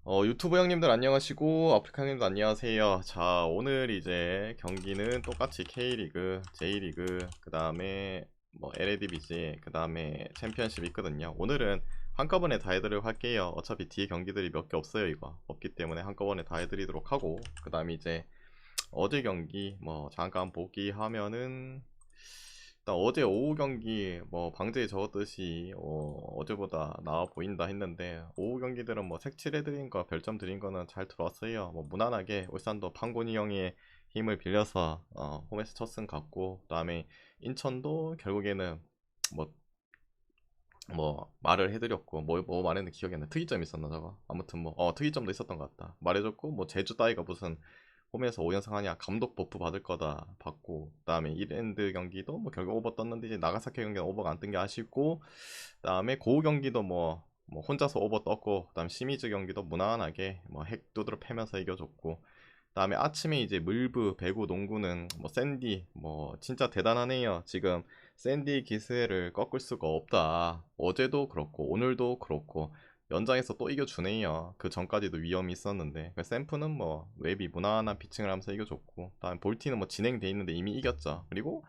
유튜브 형님들 안녕하시고 아프리카 형님들 안녕하세요. 자, 오늘 이제 경기는 똑같이 K리그, J리그, 그 다음에 뭐 LADBG, 그 다음에 챔피언십 있거든요. 오늘은 한꺼번에 다 해드리도록 할게요. 어차피 뒤에 경기들이 몇 개 없어요. 이거 없기 때문에 한꺼번에 다 해드리도록 하고, 그 다음에 이제 어제 경기 뭐 잠깐 보기 하면은 일단 어제 오후 경기 뭐 방제에 적었듯이 어제보다 나아 보인다 했는데, 오후 경기들은 뭐 색칠해드린 거 별점 드린 거는 잘 들어왔어요. 뭐 무난하게 울산도 판고니 형의 힘을 빌려서 홈에서 첫 승 갔고, 그 다음에 인천도 결국에는 뭐 말을 해드렸고, 뭐 말했는데 기억이 안 나. 특이점 있었나 저거. 아무튼 특이점도 있었던 것 같다 말해줬고, 뭐 제주 따위가 무슨 홈에서 5연승 하냐, 감독 버프 받을 거다 받고, 그 다음에 이랜드 경기도 뭐 결국 오버 떴는데 이제 나가사키 경기는 오버가 안 뜬 게 아쉽고, 그 다음에 고우 경기도 뭐 혼자서 오버 떴고, 그 다음 시미즈 경기도 무난하게 뭐 핵 두드러 패면서 이겨줬고, 그 다음에 아침에 이제 물브 배구 농구는 뭐 샌디 뭐 진짜 대단하네요. 지금 샌디 기세를 꺾을 수가 없다. 어제도 그렇고 오늘도 그렇고 연장에서 또 이겨주네요. 그 전까지도 위험이 있었는데, 샘프는 뭐 웹이 무난한 피칭을 하면서 이겨줬고, 다음 볼티는 뭐 진행돼 있는데 이미 이겼죠. 그리고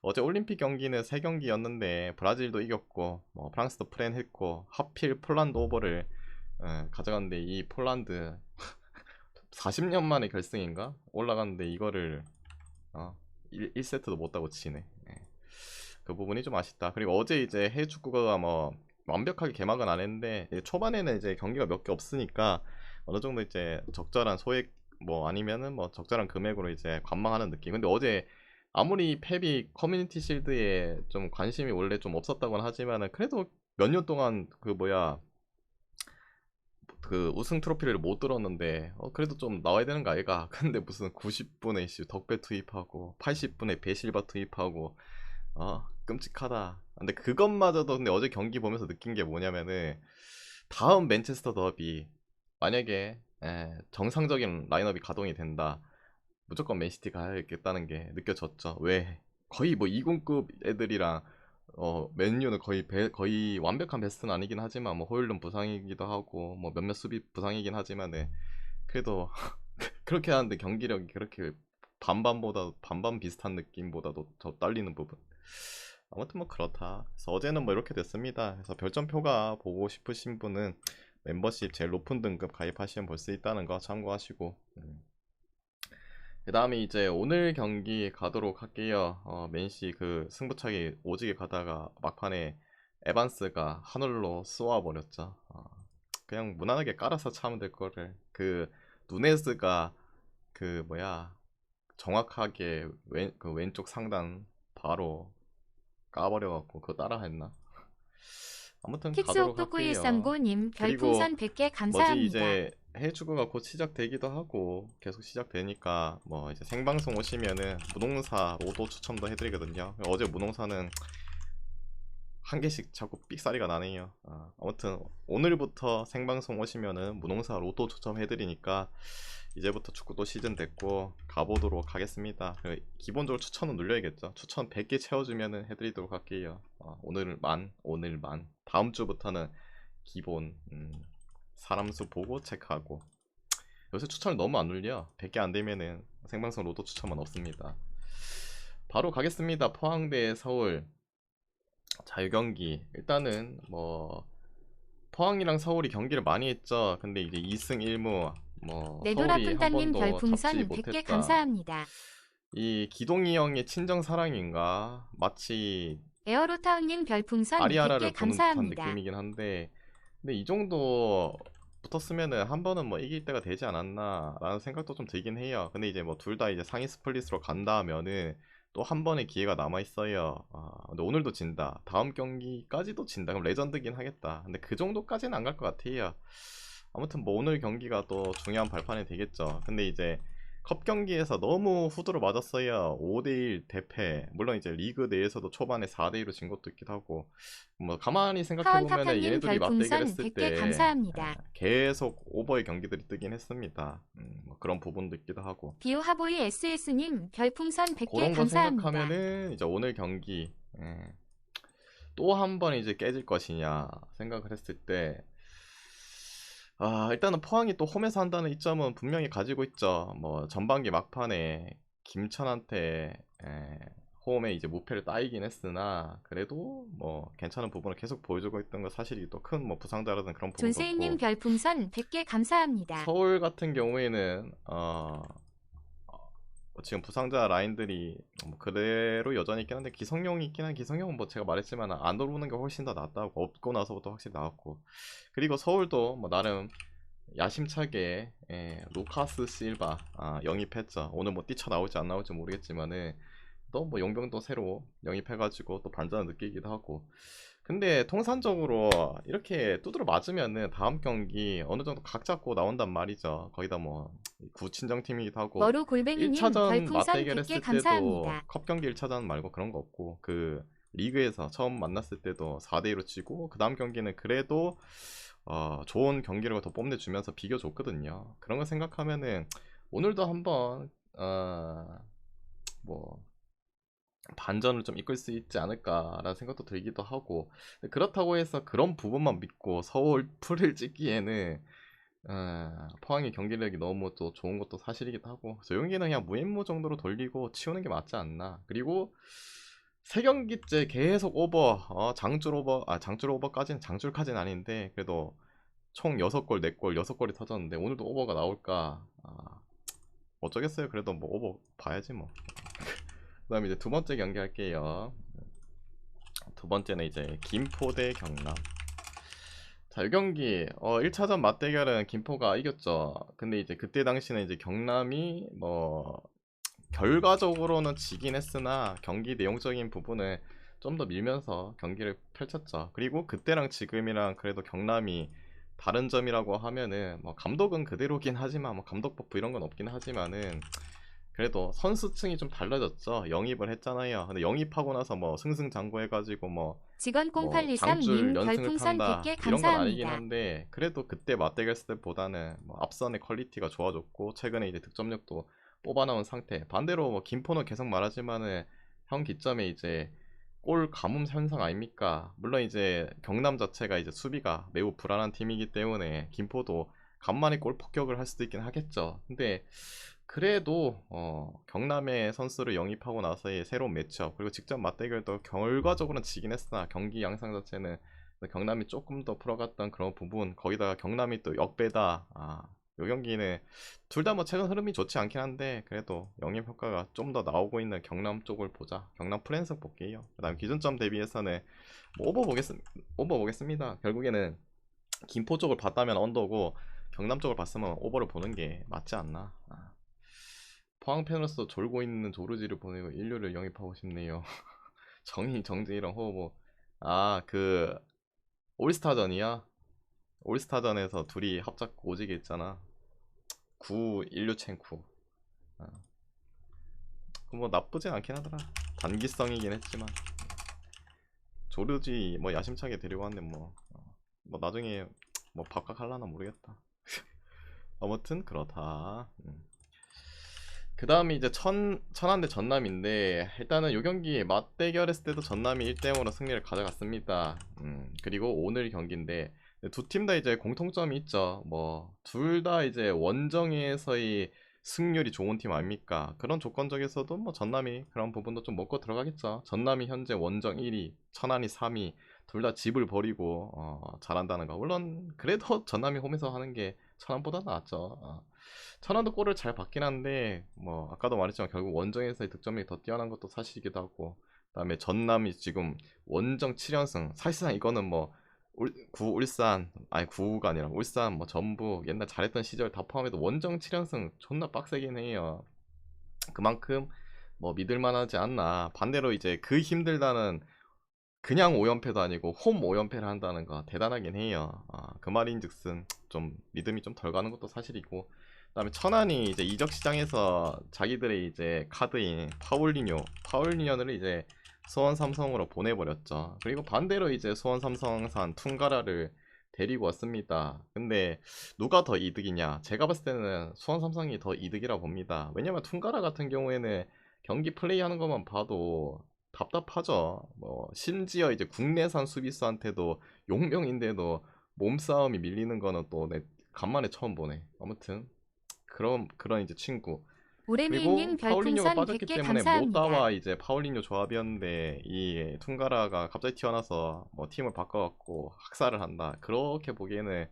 어제 올림픽 경기는 3경기였는데 브라질도 이겼고 뭐 프랑스도 프렌했고, 하필 폴란드 오버를 가져갔는데, 이 폴란드 40년 만에 결승인가 올라갔는데 이거를 어, 1세트도 못 따고 치네. 예. 그 부분이 좀 아쉽다. 그리고 어제 이제 해외 축구가 뭐 완벽하게 개막은 안 했는데, 초반에는 이제 경기가 몇 개 없으니까 어느 정도 이제 적절한 소액 뭐 아니면은 뭐 적절한 금액으로 이제 관망하는 느낌. 근데 어제 아무리 펩이 커뮤니티 실드에 좀 관심이 원래 좀 없었다고는 하지만은, 그래도 몇 년 동안 그 우승 트로피를 못 들었는데 그래도 좀 나와야 되는 거 아이가? 근데 무슨 90분에 덕배 투입하고 80분에 베실바 투입하고 끔찍하다. 근데 그것마저도, 근데 어제 경기 보면서 느낀 게 뭐냐면은, 다음 맨체스터 더비 만약에 정상적인 라인업이 가동이 된다, 무조건 맨시티 가야겠다는 게 느껴졌죠. 왜? 거의 뭐 20급 애들이랑 맨유는 거의 완벽한 베스트는 아니긴 하지만, 뭐 호일른 부상이기도 하고 뭐 몇몇 수비 부상이긴 하지만은, 그래도 그렇게 하는데 경기력이 그렇게 반반보다 반반 비슷한 느낌보다도 더 딸리는 부분. 아무튼 뭐 그렇다. 그래서 어제는 뭐 이렇게 됐습니다. 그래서 별점표가 보고 싶으신 분은 멤버십 제일 높은 등급 가입하시면 볼 수 있다는 거 참고하시고, 그 다음에 이제 오늘 경기 가도록 할게요. 맨시 그 승부차기 오지게 가다가 막판에 에반스가 하늘로 쏘아버렸죠. 그냥 무난하게 깔아서 차면 될 거를, 그 누네즈가 그 뭐야 정확하게 그 왼쪽 상단 바로 까버려갖고 그거 따라 했나? 아무튼 가도록 할게요. 킥스오프9139님 그리고 별풍선 100개 뭐지, 감사합니다. 이제 해외 축구가 곧 시작되기도 하고 계속 시작되니까 뭐 이제 생방송 오시면은 무농사 로또 추첨도 해드리거든요. 어제 무농사는 한 개씩 자꾸 삑사리가 나네요. 아무튼 오늘부터 생방송 오시면은 무농사 로또 추첨해드리니까 이제부터 축구 또 시즌 됐고 가보도록 하겠습니다. 기본적으로 추천은 눌려야겠죠. 추천 100개 채워주면은 해드리도록 할게요. 오늘만 다음 주부터는 기본 사람 수 보고 체크하고. 요새 추천을 너무 안 눌려. 100개 안 되면은 생방송 로또 추천은 없습니다. 바로 가겠습니다. 포항 대 서울 자유경기. 일단은 뭐 포항이랑 서울이 경기를 많이 했죠. 근데 이제 2승 1무, 뭐 서울이 한 네도라푼따님 번도 잡지 별풍선 100개 못했다. 감사합니다. 이 기동이 형의 친정 사랑인가, 마치 에어로타운님 별풍선 100개 아리아라를 보는 듯한 감사합니다. 느낌이긴 한데, 근데 이 정도 붙었으면은 한 번은 뭐 이길 때가 되지 않았나 라는 생각도 좀 들긴 해요. 근데 이제 뭐 둘 다 이제 상위 스플릿으로 간다 하면은 또 한 번의 기회가 남아 있어요. 근데 오늘도 진다, 다음 경기까지도 진다, 그럼 레전드긴 하겠다. 근데 그 정도까지는 안 갈 것 같아요. 아무튼 뭐 오늘 경기가 또 중요한 발판이 되겠죠. 근데 이제 컵 경기에서 너무 후드로 맞았어요. 5대1 대패. 물론 이제 리그 내에서도 초반에 4대2로 진 것도 있기도 하고, 뭐 가만히 생각해보면은 하원타타님 얘네들이 별풍선 맞대결했을 100개 때 감사합니다. 계속 오버의 경기들이 뜨긴 했습니다. 뭐 그런 부분도 있기도 하고, 비오하보이 SS님 별풍선 100개 그런 거 감사합니다. 생각하면은 이제 오늘 경기 또 한 번 이제 깨질 것이냐 생각을 했을 때, 일단은 포항이 또 홈에서 한다는 이점은 분명히 가지고 있죠. 뭐 전반기 막판에 김천한테 홈에 이제 무패를 따이긴 했으나 그래도 뭐 괜찮은 부분을 계속 보여주고 있던 건 사실이 또 큰 뭐 부상자라든 그런 부분도 존세이님 없고 별풍선 100개 감사합니다. 서울 같은 경우에는 지금 부상자 라인들이 뭐 그대로 여전히 있긴 한데 기성용이 있긴 한 기성용은 뭐 제가 말했지만 안 돌보는 게 훨씬 더 낫다고 없고 나서부터 확실히 나왔고 그리고 서울도 뭐 나름 야심차게 루카스 실바 영입했죠. 오늘 뭐 뛰쳐나올지 안 나올지 모르겠지만은 또 뭐 용병도 새로 영입해가지고 또 반전을 느끼기도 하고 근데 통산적으로 이렇게 두드려 맞으면은 다음 경기 어느 정도 각 잡고 나온단 말이죠. 거기다 뭐 구친정팀이기도 하고 머루 골뱅이님 1차전 별풍선 맞대결 100개 했을 때도 감사합니다. 컵 경기 1차전 말고 그런 거 없고 그 리그에서 처음 만났을 때도 4대2로 치고 그 다음 경기는 그래도 좋은 경기력을 더 뽐내주면서 비겨줬거든요. 그런 거 생각하면은 오늘도 한번 뭐 반전을 좀 이끌 수 있지 않을까라는 생각도 들기도 하고 근데 그렇다고 해서 그런 부분만 믿고 서울 풀을 찍기에는 포항의 경기력이 너무 또 좋은 것도 사실이기도 하고 조용기는 그냥 무임무 정도로 돌리고 치우는 게 맞지 않나. 그리고 세 경기째 계속 오버 장줄 오버 장줄 오버까지는 장줄까지는 아닌데 그래도 총 6골 4골 6골이 터졌는데 오늘도 오버가 나올까 어쩌겠어요. 그래도 뭐 오버 봐야지 뭐. 그 다음에 이제 두 번째 경기 할게요. 두 번째는 이제 김포 대 경남. 자, 이 경기 1차전 맞대결은 김포가 이겼죠. 근데 이제 그때 당시는 이제 경남이 뭐 결과적으로는 지긴 했으나 경기 내용적인 부분을 좀 더 밀면서 경기를 펼쳤죠. 그리고 그때랑 지금이랑 그래도 경남이 다른 점이라고 하면은 뭐 감독은 그대로긴 하지만 뭐 감독 버프 이런 건 없긴 하지만은 그래도 선수층이 좀 달라졌죠. 영입을 했잖아요. 근데 영입하고 나서 뭐 승승장구해가지고 뭐 직원 장줄 0823님 연승을 별풍선 탄다 100개 이런 건 아니긴 감사합니다. 한데 그래도 그때 맞대결했을 때보다는 뭐 앞선의 퀄리티가 좋아졌고 최근에 이제 득점력도 뽑아나온 상태. 반대로 뭐 김포는 계속 말하지만은 형 기점에 이제 골 가뭄 현상 아닙니까? 물론 이제 경남 자체가 이제 수비가 매우 불안한 팀이기 때문에 김포도 간만에 골 폭격을 할 수도 있긴 하겠죠. 근데 그래도 경남의 선수를 영입하고 나서의 새로운 매치업 그리고 직접 맞대결도 결과적으로는 지긴 했으나 경기 양상 자체는 경남이 조금 더 풀어갔던 그런 부분 거기다가 경남이 또 역배다 요 경기는 둘 다 뭐 최근 흐름이 좋지 않긴 한데 그래도 영입 효과가 좀 더 나오고 있는 경남 쪽을 보자. 경남 프랜스 볼게요. 그 다음 기준점 대비해서는 뭐 오버 보겠습니다. 결국에는 김포 쪽을 봤다면 언더고 경남 쪽을 봤으면 오버를 보는 게 맞지 않나. 포항 팬으로서 졸고 있는 조르지를 보내고 인류를 영입하고 싶네요. 정의 정재이랑 호흡. 그 올스타전이야. 올스타전에서 둘이 합작 오지게 했잖아. 구 인류첸쿠. 뭐 나쁘진 않긴 하더라. 단기성이긴 했지만 조르지 뭐 야심차게 데리고 왔는데 뭐 나중에 뭐 밥값할라나 모르겠다. 아무튼 그렇다. 그 다음에 이제 천안 대 전남인데 일단은 요 경기 맞대결했을 때도 전남이 1대0으로 승리를 가져갔습니다. 그리고 오늘 경기인데 두 팀 다 이제 공통점이 있죠. 뭐 둘 다 이제 원정에서의 승률이 좋은 팀 아닙니까? 그런 조건적에서도 뭐 전남이 그런 부분도 좀 먹고 들어가겠죠. 전남이 현재 원정 1위, 천안이 3위, 둘 다 집을 버리고 잘한다는 거. 물론 그래도 전남이 홈에서 하는 게 천안보다 낫죠. 천안도 골을 잘 받긴 한데 뭐 아까도 말했지만 결국 원정에서의 득점이 더 뛰어난 것도 사실이기도 하고 그다음에 전남이 지금 원정 7연승 사실상 이거는 뭐 울산 아니 구가 아니라 울산 뭐 전북 옛날 잘했던 시절 다 포함해도 원정 7연승 존나 빡세긴 해요. 그만큼 뭐 믿을만하지 않나. 반대로 이제 그 힘들다는 그냥 5연패도 아니고 홈 5연패를 한다는 거 대단하긴 해요. 그 말인즉슨 좀 믿음이 좀 덜 가는 것도 사실이고 그다음에 천안이 이제 이적 시장에서 자기들의 이제 카드인 파울리뇨를 이제 수원 삼성으로 보내버렸죠. 그리고 반대로 이제 수원 삼성산 퉁가라를 데리고 왔습니다. 근데 누가 더 이득이냐? 제가 봤을 때는 수원 삼성이 더 이득이라 봅니다. 왜냐면 퉁가라 같은 경우에는 경기 플레이하는 것만 봐도 답답하죠. 뭐 심지어 이제 국내산 수비수한테도 용병인데도 몸싸움이 밀리는 거는 또 간만에 처음 보네. 아무튼 그런 이제 친구. 오레미님 그리고 파울리뉴가 별풍선 빠졌기 100개 때문에 감사합니다. 모따와 이제 파울리뉴 조합이었는데 이 퉁가라가 갑자기 튀어나와서 뭐 팀을 바꿔갖고 학살을 한다. 그렇게 보기에는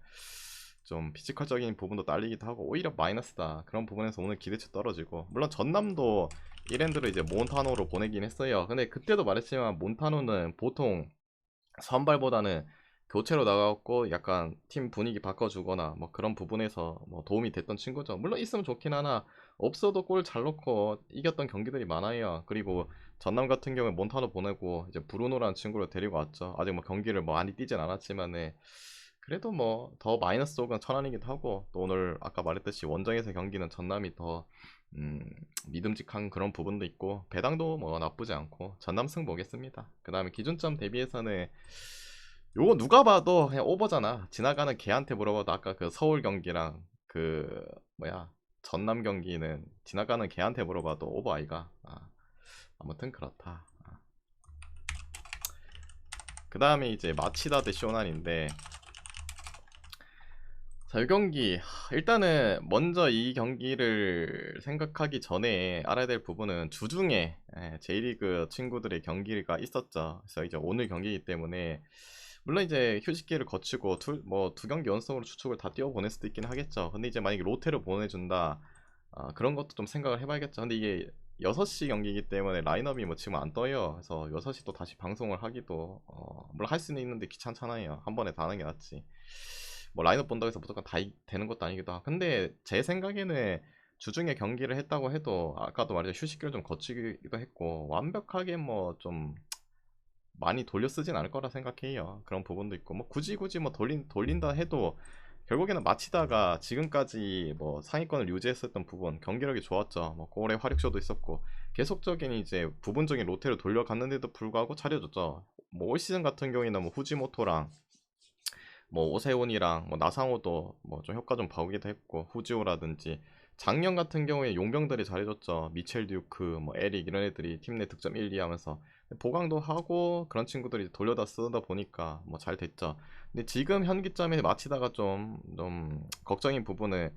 좀 피지컬적인 부분도 딸리기도 하고 오히려 마이너스다. 그런 부분에서 오늘 기대치 떨어지고, 물론 전남도 1엔드를 이제 몬타노로 보내긴 했어요. 근데 그때도 말했지만 몬타노는 보통 선발보다는 교체로 나가고 약간 팀 분위기 바꿔주거나 뭐 그런 부분에서 뭐 도움이 됐던 친구죠. 물론 있으면 좋긴 하나 없어도 골 잘 넣고 이겼던 경기들이 많아요. 그리고 전남 같은 경우에 몬타노 보내고 이제 브루노라는 친구를 데리고 왔죠. 아직 뭐 경기를 뭐 많이 뛰진 않았지만은 그래도 뭐 더 마이너스 쪽은 천안이기도 하고, 또 오늘 아까 말했듯이 원정에서 경기는 전남이 더 음, 믿음직한 그런 부분도 있고 배당도 뭐 나쁘지 않고 전남승 보겠습니다. 그 다음에 기준점 대비해서는 요거 누가 봐도 그냥 오버잖아. 지나가는 걔한테 물어봐도 아까 그 서울 경기랑 그 뭐야 전남 경기는 지나가는 걔한테 물어봐도 오버 아이가. 아무튼 그렇다. 그 다음에 이제 마치다 대 쇼난인데, 자, 이 경기 일단은 먼저 이 경기를 생각하기 전에 알아야 될 부분은 주중에 J리그 친구들의 경기가 있었죠. 그래서 이제 오늘 경기이기 때문에 물론 이제 휴식기를 거치고 두 경기 연속으로 추측을 다 띄워보낼 수도 있긴 하겠죠. 근데 이제 만약에 로테를 보내준다, 그런 것도 좀 생각을 해봐야겠죠. 근데 이게 6시 경기이기 때문에 라인업이 뭐 지금 안 떠요. 그래서 6시 또 다시 방송을 하기도 물론 할 수는 있는데 귀찮잖아요. 한 번에 다 하는 게 낫지. 뭐 라인업 본다고 해서 무조건 다 되는 것도 아니기도 하고. 근데 제 생각에는 주중에 경기를 했다고 해도 아까도 말했죠, 휴식기를 좀 거치기도 했고 완벽하게 뭐 좀 많이 돌려 쓰진 않을 거라 생각해요. 그런 부분도 있고 뭐 굳이 뭐 돌린다 해도 결국에는 마치다가 지금까지 뭐 상위권을 유지했었던 부분 경기력이 좋았죠. 뭐 골의 화력쇼도 있었고 계속적인 이제 부분적인 로테를 돌려갔는데도 불구하고 차려줬죠. 뭐 올 시즌 같은 경우에는 뭐 후지모토랑 뭐 오세훈이랑 뭐 나상호도 뭐 좀 효과 좀 봐오기도 했고, 후지오라든지 작년 같은 경우에 용병들이 잘해줬죠. 미첼 듀크, 뭐 에릭 이런 애들이 팀 내 득점 1, 2 하면서 보강도 하고 그런 친구들이 돌려다 쓰다 보니까 뭐 잘 됐죠. 근데 지금 현기점에 마치다가 좀 걱정인 부분은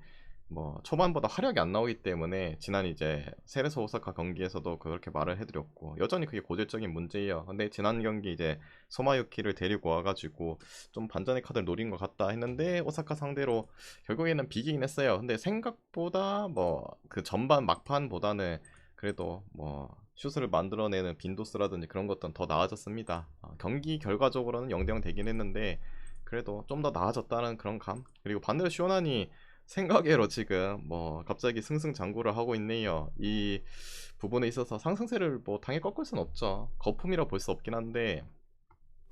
뭐 초반보다 화력이 안 나오기 때문에 지난 이제 세레소 오사카 경기에서도 그렇게 말을 해드렸고 여전히 그게 고질적인 문제예요. 근데 지난 경기 이제 소마유키를 데리고 와가지고 좀 반전의 카드를 노린 것 같다 했는데 오사카 상대로 결국에는 비기긴 했어요. 근데 생각보다 뭐 그 전반 막판보다는 그래도 뭐 슛을 만들어내는 빈도수라든지 그런 것들은 더 나아졌습니다. 경기 결과적으로는 0대0 되긴 했는데 그래도 좀 더 나아졌다는 그런 감. 그리고 반대로 쇼난이 생각외로 지금 뭐 갑자기 승승장구를 하고 있네요. 이 부분에 있어서 상승세를 뭐 당연히 꺾을 순 없죠. 거품이라 볼 수 없긴 한데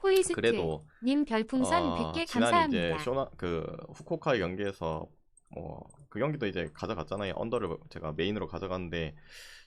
호이스트 그래도 님 별풍선 100개 지난 이제 감사합니다. 쇼나 그 후쿠오카의 경기에서 뭐 그 경기도 이제 가져갔잖아요. 언더를 제가 메인으로 가져갔는데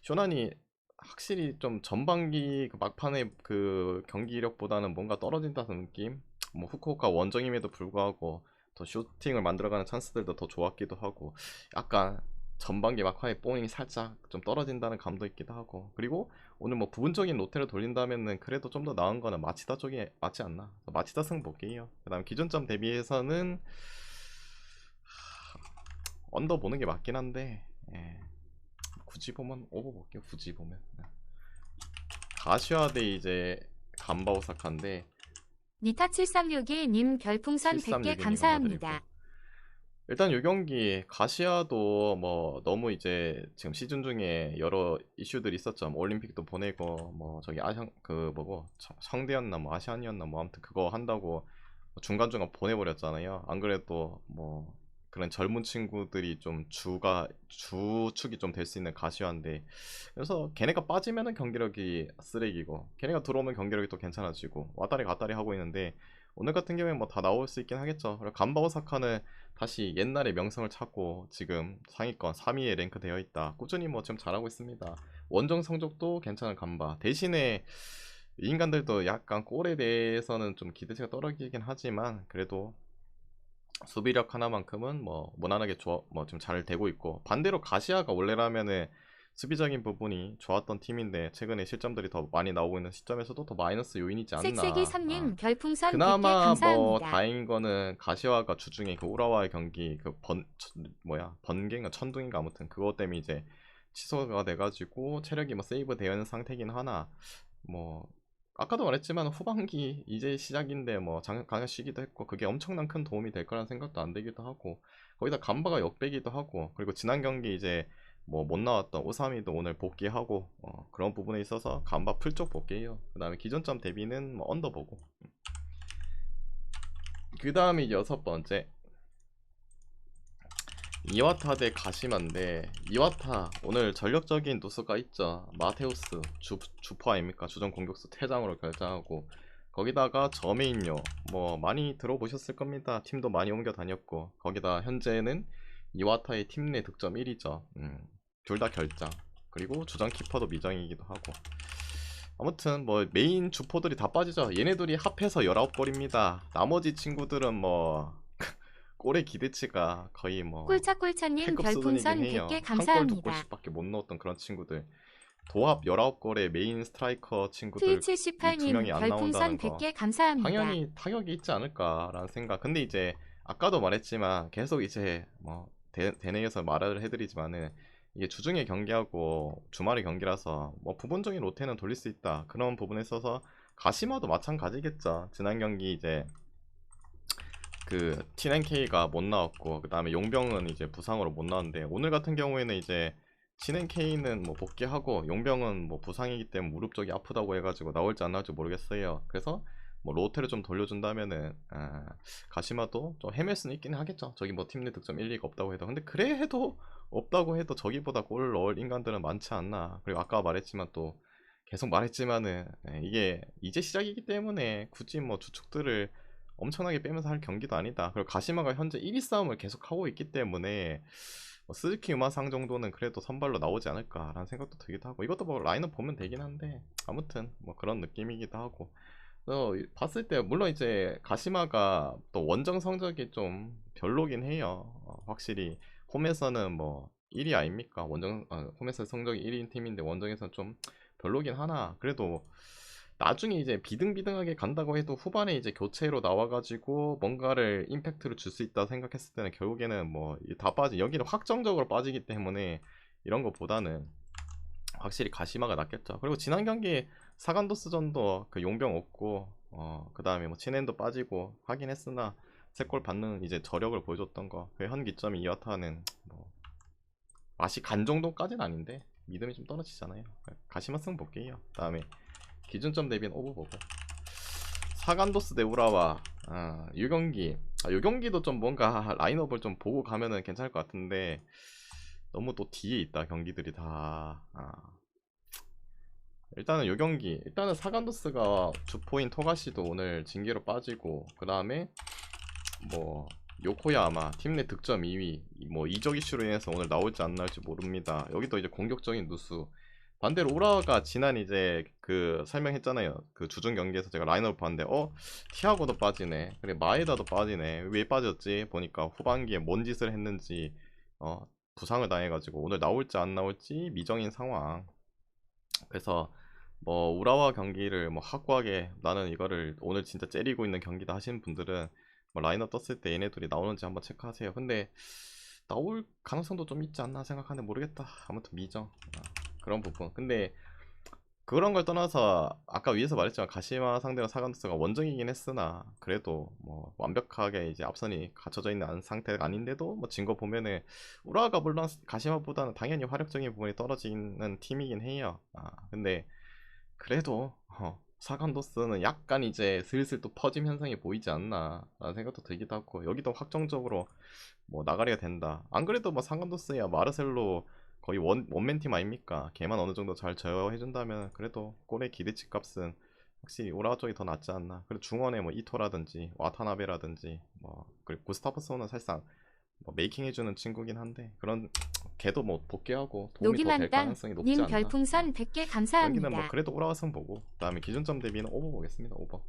쇼난이 확실히 좀 전반기 그 막판의 그 경기력보다는 뭔가 떨어진다는 느낌? 뭐 후쿠오카 원정임에도 불구하고 더 슈팅을 만들어가는 찬스들도 더 좋았기도 하고 약간 전반기 막판에 뽕이 살짝 좀 떨어진다는 감도 있기도 하고, 그리고 오늘 뭐 부분적인 로테를 돌린다면은 그래도 좀 더 나은 거는 마치다 쪽이 맞지 않나. 마치다 승 볼게요. 그 다음 기준점 대비해서는 언더 보는 게 맞긴 한데 굳이 보면 오버 볼게요. 굳이 보면 가시화대 이제 간바 오사카인데 니타 7361 님 별풍선 100개 7361님 감사드리고, 감사합니다. 일단 이 경기 가시아도 뭐 너무 이제 지금 시즌 중에 여러 이슈들이 있었죠. 뭐 올림픽도 보내고 뭐 저기 아시안 그 뭐고 성대였나 뭐 아시안이었나 뭐 아무튼 그거 한다고 중간중간 보내버렸잖아요. 안 그래도 뭐 그런 젊은 친구들이 좀 주축이 좀 될 수 있는 가시화인데, 그래서 걔네가 빠지면은 경기력이 쓰레기고 걔네가 들어오면 경기력이 또 괜찮아지고 왔다리 갔다리 하고 있는데 오늘 같은 경우에 뭐 다 나올 수 있긴 하겠죠. 그리고 간바 오사카는 다시 옛날의 명성을 찾고 지금 상위권 3위에 랭크되어 있다. 꾸준히 뭐 지금 잘하고 있습니다. 원정 성적도 괜찮은 간바. 대신에 이 인간들도 약간 골에 대해서는 좀 기대치가 떨어지긴 하지만 그래도 수비력 하나만큼은 뭐 무난하게 뭐 좀 잘 되고 있고, 반대로 가시아가 원래라면은 수비적인 부분이 좋았던 팀인데 최근에 실점들이 더 많이 나오고 있는 시점에서도 더 마이너스 요인이지 색색이 않나. 삼님 별풍선 100개 그나마 뭐 감사합니다. 다행인 거는 가시화가 주중에 그 우라와의 경기 그 번개인가 천둥인가 아무튼 그것 때문에 이제 취소가 돼가지고 체력이 뭐 세이브 되어 있는 상태긴 하나 뭐 아까도 말했지만 후반기 이제 시작인데 뭐 잠깐 쉬기도 했고 그게 엄청난 큰 도움이 될 거라는 생각도 안 들기도 하고 거기다 간바가 역배기도 하고 그리고 지난 경기 이제 뭐 못 나왔던 오사미도 오늘 복귀하고 그런 부분에 있어서 간바 풀쪽 복귀해요. 그 다음에 기존점 대비는 뭐 언더 보고 그 다음에 여섯 번째 이와타 대 가시마인데 이와타 오늘 전력적인 누수가 있죠. 마테우스 주포 아닙니까? 주전 공격수 퇴장으로 결정하고 거기다가 저메인요 뭐 많이 들어보셨을 겁니다. 팀도 많이 옮겨 다녔고 거기다 현재는 이와타의 팀 내 득점 1위죠. 둘 다 결장 그리고 주전 키퍼도 미정이기도 하고 아무튼 뭐 메인 주포들이 다 빠지죠. 얘네들이 합해서 19골입니다. 나머지 친구들은 뭐 골의 기대치가 거의 뭐 꿀차꿀차님 패급 수준이긴 별풍선 해요. 100개 한 골 두 감사합니다. 골씩밖에 못 넣었던 그런 친구들 도합 19골의 메인 스트라이커 친구들 이 두 778님 명이 안 나온다는 별풍선 거 100개 감사합니다. 당연히 타격이 있지 않을까라는 생각. 근데 이제 아까도 말했지만 계속 이제 뭐 대내에서 말을 해드리지만은 이게 주중에 경기하고 주말에 경기라서 뭐 부분적인 로테는 돌릴 수 있다. 그런 부분에 있어서 가시마도 마찬가지겠죠. 지난 경기 이제 그 TNK가 못 나왔고 그 다음에 용병은 이제 부상으로 못 나왔는데 오늘 같은 경우에는 이제 TNK는 뭐 복귀하고 용병은 뭐 부상이기 때문에 무릎 쪽이 아프다고 해가지고 나올지 안 나올지 모르겠어요. 그래서 뭐 로테를 좀 돌려준다면은 가시마도 좀 헤맬 수는 있긴 하겠죠. 저기 뭐 팀 내 득점 1, 2가 없다고 해도 근데 그래 해도 없다고 해도 저기보다 골 넣을 인간들은 많지 않나. 그리고 아까 말했지만 또 계속 말했지만은 이게 이제 시작이기 때문에 굳이 뭐 주축들을 엄청나게 빼면서 할 경기도 아니다. 그리고 가시마가 현재 1위 싸움을 계속 하고 있기 때문에 뭐 스즈키 우마상 정도는 그래도 선발로 나오지 않을까라는 생각도 들기도 하고 이것도 뭐 라인업 보면 되긴 한데 아무튼 뭐 그런 느낌이기도 하고 봤을 때 물론 이제 가시마가 또 원정 성적이 좀 별로긴 해요. 확실히 홈에서는 뭐 1위 아닙니까? 홈에서 성적이 1위인 팀인데 원정에서는 좀 별로긴 하나 그래도 나중에 이제 비등비등하게 간다고 해도 후반에 이제 교체로 나와가지고 뭔가를 임팩트를 줄 수 있다 생각했을 때는 결국에는 뭐 다 빠지 여기는 확정적으로 빠지기 때문에 이런 것보다는 확실히 가시마가 낫겠죠. 그리고 지난 경기 사간도스전도 그 용병 없고 그 다음에 뭐 친엔도 빠지고 하긴 했으나 3골 받는 이제 저력을 보여줬던 거 그 현기점이 이와타는 뭐 맛이 간 정도까지는 아닌데 믿음이 좀 떨어지잖아요. 가시마 승 볼게요. 그 다음에 기준점 대비는 오버 보고 사간도스 대 우라와 유경기 유경기도 좀 뭔가 라인업을 좀 보고 가면은 괜찮을 것 같은데 너무 또 뒤에 있다 경기들이 다 일단은 요경기 일단은 사간도스가 주포인 토가시도 오늘 징계로 빠지고 그 다음에 뭐 요코야마 팀 내 득점 2위 뭐 이적 이슈로 인해서 오늘 나올지 안 나올지 모릅니다. 여기도 이제 공격적인 누수 반대로 우라가 지난 이제 그 설명했잖아요. 그 주중 경기에서 제가 라인업을 봤는데 티아고도 빠지네 그래 마에다도 빠지네 왜 빠졌지 보니까 후반기에 뭔 짓을 했는지 부상을 당해가지고 오늘 나올지 안 나올지 미정인 상황. 그래서 뭐 우라와 경기를 뭐 확고하게 나는 이거를 오늘 진짜 째리고 있는 경기다 하시는 분들은 뭐 라인업 떴을 때 얘네들이 나오는지 한번 체크하세요. 근데 나올 가능성도 좀 있지 않나 생각하는데 모르겠다. 아무튼 미정 그런 부분. 근데 그런 걸 떠나서 아까 위에서 말했지만 가시마 상대로 사간도스가 원정이긴 했으나 그래도 뭐 완벽하게 이제 앞선이 갖춰져 있는 상태가 아닌데도 뭐 진 거 보면은 우라가 물론 가시마보다는 당연히 화력적인 부분이 떨어지는 팀이긴 해요. 근데 그래도 사간도스는 약간 이제 슬슬 또 퍼짐 현상이 보이지 않나 라는 생각도 들기도 하고 여기도 확정적으로 뭐 나가리가 된다. 안 그래도 뭐 사간도스야 마르셀로 거의 원맨팀 아닙니까? 걔만 어느 정도 잘 제어해준다면 그래도 골의 기대치 값은 확실히 우라와 쪽이 더 낫지 않나. 그리고 중원에 뭐 이토라든지 와타나베라든지 뭐 그리고 구스타프소는 사실상 뭐 메이킹 해주는 친구긴 한데 그런 걔도 뭐 복귀하고 도움이 더 될 노기만땅 가능성이 높지 님 않나. 별풍선 100개 여기는 뭐 감사합니다. 그래도 우라와승 보고 그다음에 기준점 대비는 오버 보겠습니다. 오버.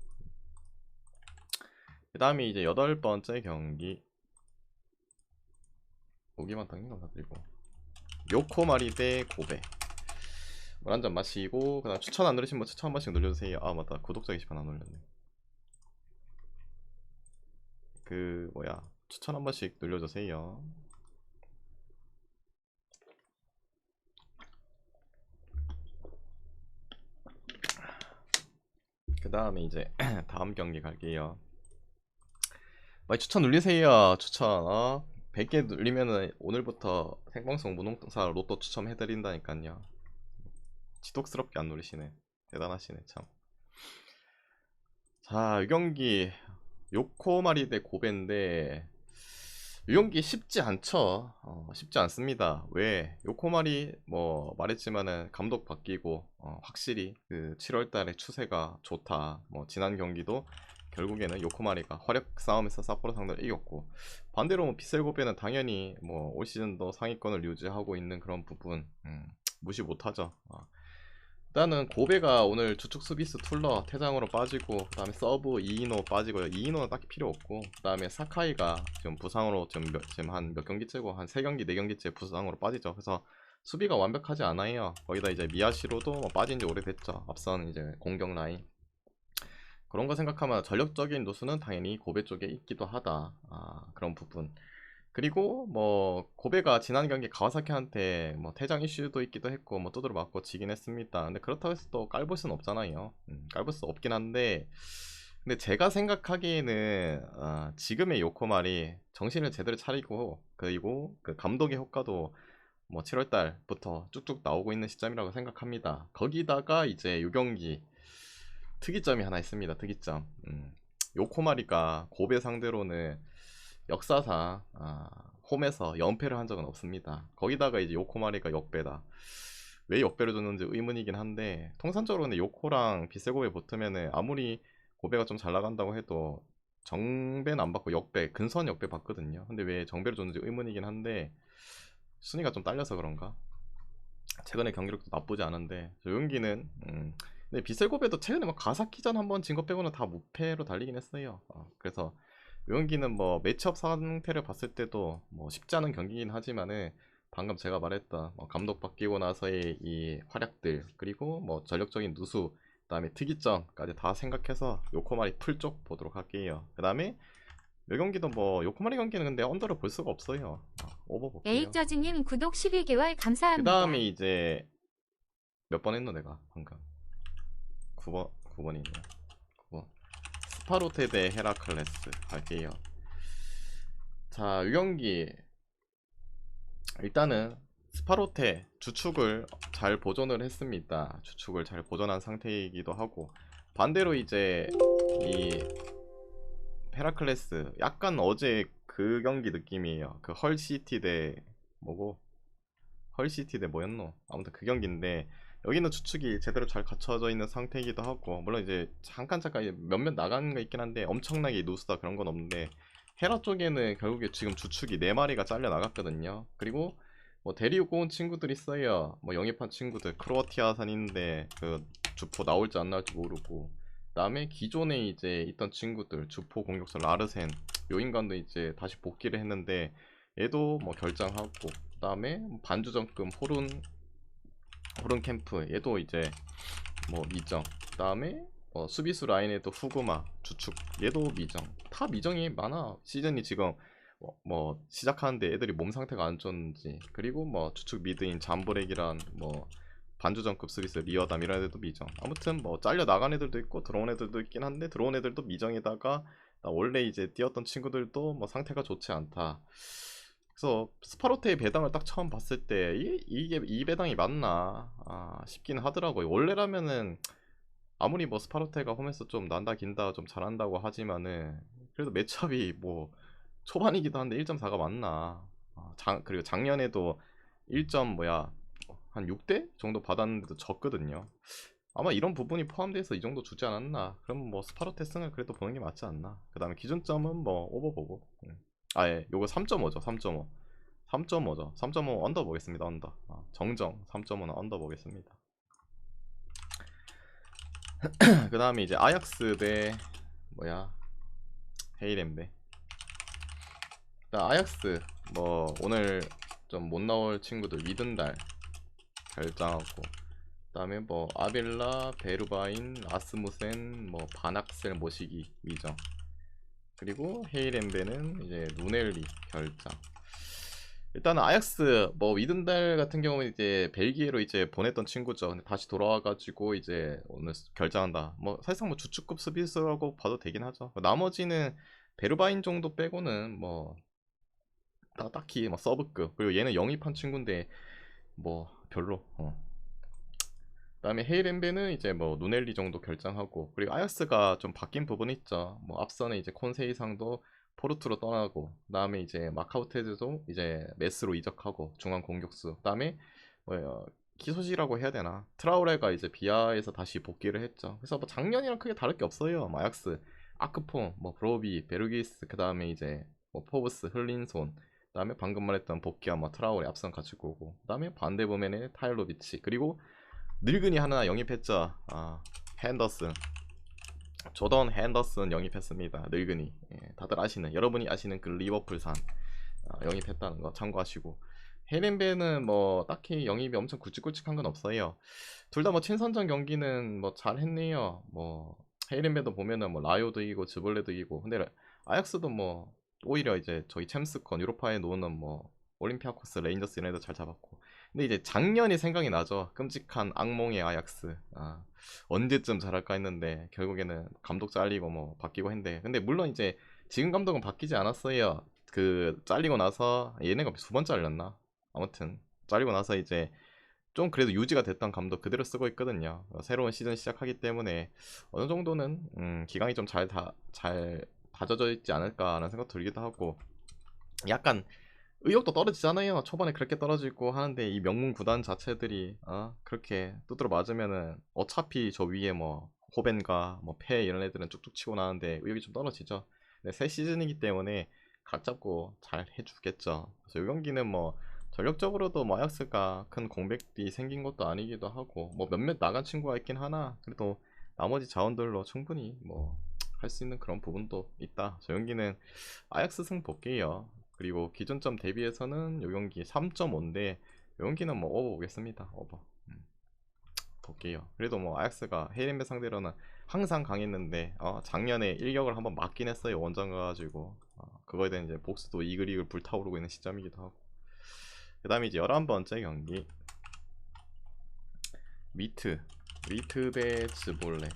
그 다음에 이제 8번째 경기 오기만 당긴 감사드리고 요코마리 대 고베. 물 한 잔 마시고 그다음 추천 안 누르신 분 추천 한 번씩 눌러주세요. 아 맞다, 구독자 게시판 안 올렸네. 그 뭐야, 추천 한 번씩 눌러주세요. 그 다음에 이제 다음 경기 갈게요. 많이 추천 눌리세요. 추천 100개 눌리면은 오늘부터 생방송 무농사 로또 추첨해드린다니까요. 지독스럽게 안 누르시네. 대단하시네 참. 자, 이 경기 요코마리 대 고베인데 이 경기 쉽지 않죠. 쉽지 않습니다. 왜? 요코마리 뭐 말했지만은 감독 바뀌고 확실히 그 7월달에 추세가 좋다. 뭐 지난 경기도 결국에는 요코마리가 화력 싸움에서 삿포로 상대를 이겼고, 반대로 뭐 비셀고베는 당연히 뭐 올 시즌도 상위권을 유지하고 있는 그런 부분 무시 못하죠. 일단은 고베가 오늘 주축 수비수 툴러 퇴장으로 빠지고, 그 다음에 서브 이이노 빠지고요. 이이노는 딱히 필요 없고, 그 다음에 사카이가 지금 부상으로 지금 한 몇 경기째고 한 3경기 4경기째 부상으로 빠지죠. 그래서 수비가 완벽하지 않아요. 거기다 이제 미야시로도 뭐 빠진 지 오래됐죠. 앞선 이제 공격 라인 그런 거 생각하면 전력적인 누수는 당연히 고베 쪽에 있기도 하다. 그런 부분. 그리고 뭐 고베가 지난 경기 가와사키한테 뭐 퇴장 이슈도 있기도 했고 뭐 두드려 맞고 지긴 했습니다. 근데 그렇다고 해서 또 깔볼 수는 없잖아요. 깔볼 수 없긴 한데, 근데 제가 생각하기에는 지금의 요코말이 정신을 제대로 차리고, 그리고 그 감독의 효과도 뭐 7월달부터 쭉쭉 나오고 있는 시점이라고 생각합니다. 거기다가 이제 요 경기 특이점이 하나 있습니다. 특이점. 요코마리가 고베 상대로는 역사상 홈에서 연패를 한 적은 없습니다. 거기다가 이제 요코마리가 역배다. 왜 역배를 줬는지 의문이긴 한데, 통상적으로는 요코랑 비세고베 붙으면은 아무리 고베가 좀 잘 나간다고 해도 정배는 안 받고 역배, 근소한 역배 받거든요. 근데 왜 정배를 줬는지 의문이긴 한데, 순위가 좀 딸려서 그런가? 최근에 경기력도 나쁘지 않은데 조용기는 근데 비셀고베도 최근에 뭐 가사키전 한번 진 거 빼고는 다 무패로 달리긴 했어요. 그래서 요용기는 뭐 매치업 상태를 봤을 때도 뭐 쉽지 않은 경기긴 하지만은 방금 제가 말했던 감독 바뀌고 나서의 이 활약들, 그리고 뭐 전력적인 누수, 그 다음에 특이점까지 다 생각해서 요코마리 풀쪽 보도록 할게요. 그 다음에 요 경기도 뭐 요코마리 경기는 근데 언더를 볼 수가 없어요. 오버 볼게요. 에이저즈님 구독 12개월 그 감사합니다. 다음에 이제 몇 번 했노 내가 방금 9번이네요. 9번 스파로테 대 헤라클레스 갈게요. 자, 이 경기 일단은 스파로테 주축을 잘 보존을 했습니다. 주축을 잘 보존한 상태이기도 하고, 반대로 이제 이 헤라클레스 약간 어제 그 경기 느낌이에요. 그 헐시티 대 뭐고, 헐시티 대 뭐였노? 아무튼 그 경기인데, 여기는 주축이 제대로 잘 갖춰져 있는 상태이기도 하고, 물론 이제 잠깐 몇몇 나가는 거 있긴 한데 엄청나게 누수다 그런 건 없는데, 헤라 쪽에는 결국에 지금 주축이 4마리가 잘려 나갔거든요. 그리고 뭐 데리고 온 친구들 있어요. 뭐 영입한 친구들 크로아티아산 있는데 그 주포 나올지 안 나올지 모르고, 그 다음에 기존에 이제 있던 친구들 주포 공격수 라르센 요 인간도 이제 다시 복귀를 했는데 얘도 뭐 결장하고, 그 다음에 반주정금 호룬 캠프 얘도 이제 뭐 미정, 그 다음에 수비수 라인에도 후구마 주축 얘도 미정, 다 미정이 많아. 시즌이 지금 뭐 시작하는데 애들이 몸 상태가 안 좋은지, 그리고 뭐 주축 미드인 잠브렉이란 뭐 반주정급 수비수 리어담 이런 애들도 미정. 아무튼 뭐 잘려 나간 애들도 있고 들어온 애들도 있긴 한데, 들어온 애들도 미정에다가 원래 이제 뛰었던 친구들도 뭐 상태가 좋지 않다. 그래서 스파로테의 배당을 딱 처음 봤을 때 이게 이 배당이 맞나 싶긴 하더라고요. 원래라면은 아무리 뭐 스파로테가 홈에서 좀 난다 긴다 좀 잘한다고 하지만은 그래도 매첩이 뭐 초반이기도 한데 1.4가 맞나. 그리고 작년에도 1점 뭐야 한 6대 정도 받았는데도 졌거든요. 아마 이런 부분이 포함돼서 이 정도 주지 않았나. 그럼 뭐 스파로테 승을 그래도 보는 게 맞지 않나. 그 다음에 기준점은 뭐 오버 보고. 예, 요거 3.5죠. 3.5. 3.5죠. 3.5 언더 보겠습니다. 언더. 정정 3.5는 언더 보겠습니다. 그 다음에 이제 아약스 대 뭐야 헤이렘 대. 일단 아약스 뭐 오늘 좀 못 나올 친구들 위든달 결장하고, 그다음에 뭐 아빌라, 베르바인, 아스무센, 뭐 바낙셀 모시기 미정, 그리고 헤이렌베는 이제 누넬리 결장. 일단은 아약스 뭐 위든달 같은 경우는 이제 벨기에로 이제 보냈던 친구죠. 근데 다시 돌아와가지고 이제 오늘 결장한다. 뭐 사실상 뭐 주축급 수비수라고 봐도 되긴 하죠. 나머지는 베르바인 정도 빼고는 뭐 딱히 뭐 서브급, 그리고 얘는 영입한 친구인데 뭐 별로. 그다음에 헤이렌베는 이제 뭐 누넬리 정도 결정하고, 그리고 아야스가 좀 바뀐 부분이 있죠. 뭐 앞서는 이제 콘세 이상도 포르투로 떠나고, 그다음에 이제 마카우테즈도 이제 메스로 이적하고 중앙 공격수, 그다음에 뭐 키소시라고 해야 되나, 트라우레가 이제 비아에서 다시 복귀를 했죠. 그래서 뭐 작년이랑 크게 다를 게 없어요. 뭐 아약스 아크폰, 뭐 브로비, 베르기스, 그다음에 이제 뭐 포브스, 흘린손, 그다음에 방금 말했던 복귀한 뭐 트라우레 앞선 가지고 오고, 그다음에 반대 보면은 타일로비치, 그리고 늙은이 하나 영입했죠. 핸더슨, 조던 핸더슨 영입했습니다. 늙은이. 예, 다들 아시는, 여러분이 아시는 그 리버풀산 영입했다는 거 참고하시고, 헤렌베는 뭐 딱히 영입이 엄청 굵직굵직한 건 없어요. 둘 다 뭐 친선전 경기는 뭐 잘했네요. 뭐 헤렌베도 보면은 뭐 라요도 이기고 즈볼레도 이기고, 근데 아약스도 뭐 오히려 이제 저희 챔스컨 유로파에 놓는 뭐 올림피아코스, 레인저스 이런 애도 잘 잡았고. 근데 이제 작년이 생각이 나죠. 끔찍한 악몽의 아약스. 언제쯤 잘할까 했는데 결국에는 감독 잘리고 뭐 바뀌고 했는데, 근데 물론 이제 지금 감독은 바뀌지 않았어요. 그 잘리고 나서 얘네가 두 번 잘렸나? 아무튼 잘리고 나서 이제 좀 그래도 유지가 됐던 감독 그대로 쓰고 있거든요. 새로운 시즌 시작하기 때문에 어느 정도는 기강이 좀 잘 다져져 있지 않을까라는 생각 들기도 하고, 약간 의욕도 떨어지잖아요. 초반에 그렇게 떨어지고 하는데 이 명문 구단 자체들이 그렇게 두드러 맞으면은 어차피 저 위에 뭐 호벤가 뭐 페 이런 애들은 쭉쭉 치고 나는데 의욕이 좀 떨어지죠. 근데 새 시즌이기 때문에 각 잡고 잘 해주겠죠. 그래서 이 경기는 뭐 전력적으로도 뭐 아약스가 큰 공백이 생긴 것도 아니기도 하고, 뭐 몇몇 나간 친구가 있긴 하나 그래도 나머지 자원들로 충분히 뭐 할 수 있는 그런 부분도 있다. 저 경기는 아약스 승 볼게요. 그리고 기준점 대비해서는 요 경기 3.5인데 요 경기는 뭐 오버 보겠습니다. 오버. 볼게요. 그래도 뭐 아약스가 헤이렌베 상대로는 항상 강했는데 작년에 일격을 한번 맞긴 했어요. 원정 가가지고 그거에 대한 이제 복수도 이글이글 불타오르고 있는 시점이기도 하고. 그 다음에 이제 11번째 경기 위트 대 즈볼레.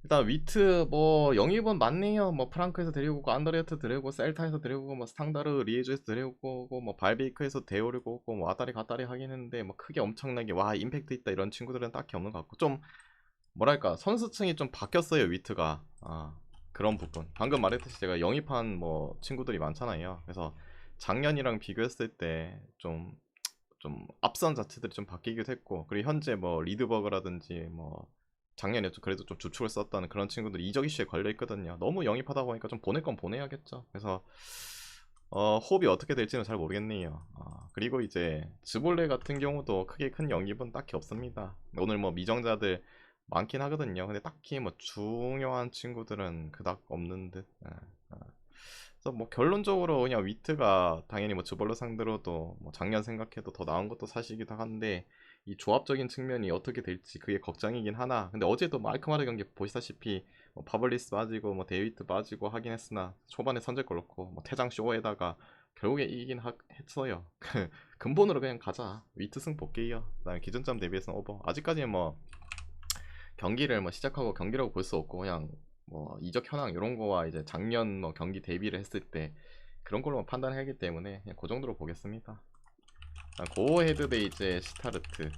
일단 위트 뭐 영입은 많네요. 뭐 프랑크에서 데리고 오고, 안드레트 데리고 오고, 셀타에서 데리고 오고, 뭐 스탕다르 리에주에서 데리고 오고, 뭐 발베이크에서 데리고 오고, 뭐 왔다리 갔다리 하긴 했는데 뭐 크게 엄청나게 와 임팩트 있다 이런 친구들은 딱히 없는 것 같고, 좀 뭐랄까 선수층이 좀 바뀌었어요 위트가. 그런 부분 방금 말했듯이 제가 영입한 뭐 친구들이 많잖아요. 그래서 작년이랑 비교했을 때 좀 앞선 자체들이 좀 바뀌기도 했고, 그리고 현재 뭐 리드버그라든지 뭐 작년에 좀 그래도 좀 주축을 썼던 그런 친구들이 이적 이슈에 걸려 있거든요. 너무 영입하다 보니까 좀 보낼 건 보내야겠죠. 그래서 호흡이 어떻게 될지는 잘 모르겠네요. 그리고 이제 즈볼레 같은 경우도 크게 큰 영입은 딱히 없습니다. 오늘 뭐 미정자들 많긴 하거든요. 근데 딱히 뭐 중요한 친구들은 그닥 없는 듯. 그래서 뭐 결론적으로 그냥 위트가 당연히 뭐 즈볼레 상대로도 뭐 작년 생각해도 더 나은 것도 사실이기도 한데, 이 조합적인 측면이 어떻게 될지 그게 걱정이긴 하나. 근데 어제도 뭐 알크마르 경기 보시다시피 뭐 파블리스 빠지고 뭐 데이비트 빠지고 하긴 했으나 초반에 선제골 넣고 뭐 퇴장 쇼에다가 결국에 이기긴 했어요. 근본으로 그냥 가자. 위트 승 볼게요. 그다음에 기준점 대비해서 오버. 아직까지는 뭐 경기를 뭐 시작하고 경기라고 볼 수 없고, 그냥 뭐 이적 현황 이런 거와 이제 작년 뭐 경기 대비를 했을 때 그런 걸로 판단하기 때문에 그냥 그 정도로 보겠습니다. 고어 헤드 대 이제 시타르트.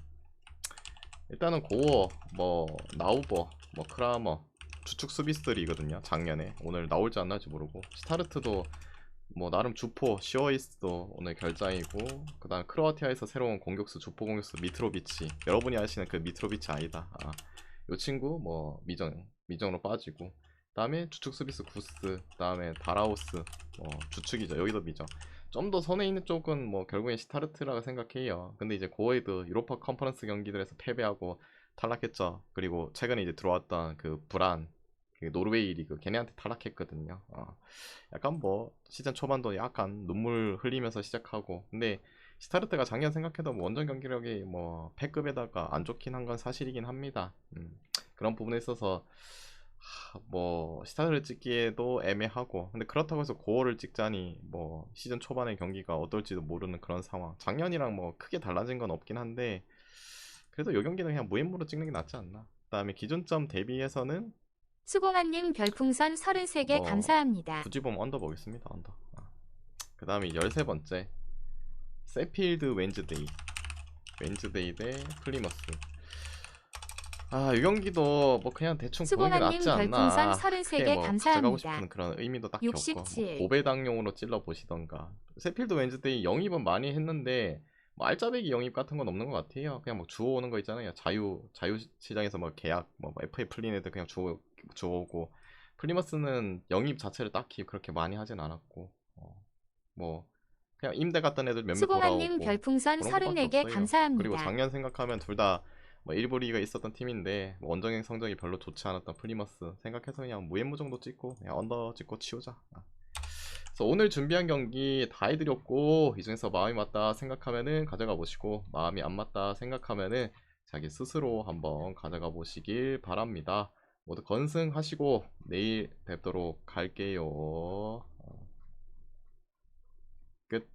일단은 고어 뭐 나우버 뭐 크라머 주축 수비수들이거든요. 작년에 오늘 나올지 안 나올지 모르고, 시타르트도 뭐 나름 주포 시어이스도 오늘 결장이고, 그 다음 크로아티아에서 새로운 공격수 주포 공격수 미트로비치, 여러분이 아시는 그 미트로비치 아니다. 요 친구 뭐 미정으로 빠지고, 그 다음에 주축 수비수 구스, 그 다음에 다라우스 뭐 주축이죠. 여기도 미정. 좀 더 손에 있는 쪽은 뭐 결국엔 시타르트라고 생각해요. 근데 이제 고에도 유로파 컨퍼런스 경기들에서 패배하고 탈락했죠. 그리고 최근에 이제 들어왔던 그 브란, 그 노르웨이 리그 걔네한테 타락했거든요. 약간 뭐 시즌 초반도 약간 눈물 흘리면서 시작하고, 근데 시타르트가 작년 생각해도 뭐 원정 경기력이 뭐 패급에다가 안 좋긴 한 건 사실이긴 합니다. 그런 부분에 있어서 뭐 시타트를 찍기에도 애매하고, 근데 그렇다고 해서 고어를 찍자니 뭐 시즌 초반의 경기가 어떨지도 모르는 그런 상황. 작년이랑 뭐 크게 달라진 건 없긴 한데 그래도 이 경기는 그냥 무인무로 찍는 게 낫지 않나. 그다음에 기준점 대비해서는 수공한님 별풍선 33개 뭐 감사합니다. 굳이 보면 언더 보겠습니다. 언더. 그 다음에 13번째 세필드 웬즈데이 대 플리머스. 이 경기도 뭐 그냥 대충 보는 게 수공한님 낫지 않나. 별풍선 크게 33개 뭐 가져가고 감사합니다. 싶은 그런 의미도 딱히 없고, 뭐 67. 고배당용으로 찔러 보시던가. 세필드 웬즈데이 영입은 많이 했는데 뭐 알짜배기 영입 같은 건 없는 것 같아요. 그냥 뭐 주워오는 거 있잖아요. 자유 시장에서 뭐 계약 뭐 FA 풀린 애들 그냥 주워오고. 플리머스는 영입 자체를 딱히 그렇게 많이 하진 않았고, 뭐 그냥 임대 갔던 애들 몇몇 수공한님 돌아오고 별풍선 그런 것밖에 34개 없어요. 그리고 감사합니다. 작년 생각하면 둘 다 뭐 1부 리그가 있었던 팀인데 뭐 원정행 성적이 별로 좋지 않았던 플리머스 생각해서 그냥 무앤무 정도 찍고 그냥 언더 찍고 치우자. 그래서 오늘 준비한 경기 다 해드렸고, 이 중에서 마음이 맞다 생각하면은 가져가 보시고, 마음이 안 맞다 생각하면은 자기 스스로 한번 가져가 보시길 바랍니다. 모두 건승하시고 내일 뵙도록 할게요. 끝.